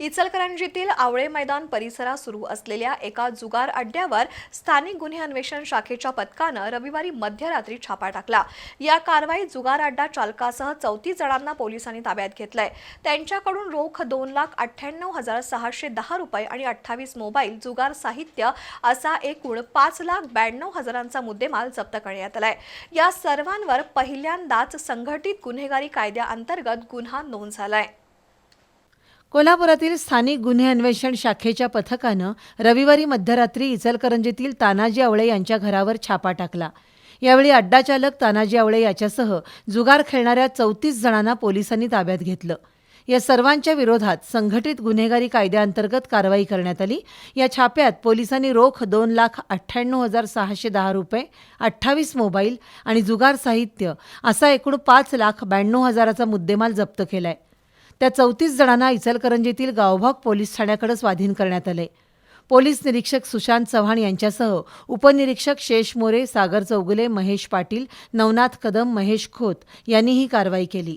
इचलकरंजीतील आवळे मैदान परिसरात सुरू असलेल्या एका जुगार अड्ड्यावर स्थानिक गुन्हे अन्वेषण शाखेच्या पथकानं रविवारी मध्यरात्री छापा टाकला। या कारवाईत जुगार अड्डा चालकासह 34 जणांना पोलिसांनी ताब्यात घेतलंय। त्यांच्याकडून रोख 2,98,610 रुपये आणि 28 मोबाईल, जुगार साहित्य असा एकूण 5,92,000चा मुद्देमाल जप्त करण्यात आलाय। या सर्वांवर पहिल्यांदाच संघटित गुन्हेगारी कायद्याअंतर्गत गुन्हा नोंद झालाय। कोल्हापुरातील स्थानिक गुन्हे अन्वेषण शाखेच्या पथकानं रविवारी मध्यरात्री इचलकरंजीतील तानाजी आवळे यांच्या घरावर छापा टाकला। यावेळी अड्डा चालक तानाजी आवळे याच्यासह जुगार खेळणाऱ्या 34 जणांना पोलिसांनी ताब्यात घेतलं। या सर्वांच्या विरोधात संघटित गुन्हेगारी कायद्याअंतर्गत कारवाई करण्यात आली। या छाप्यात पोलिसांनी रोख 2,98,610 रुपये, 28 मोबाईल आणि जुगार साहित्य असा एकूण 5,92,000चा मुद्देमाल जप्त केलाय। त्या 34 जणांना इचलकरंजीतील गावभाग पोलीस ठाण्याकडे स्वाधीन करण्यात आले। पोलीस निरीक्षक सुशांत चव्हाण यांच्यासह उपनिरीक्षक शेष मोरे, सागर चौगुले, महेश पाटील, नवनाथ कदम, महेश खोत यांनी ही कारवाई केली।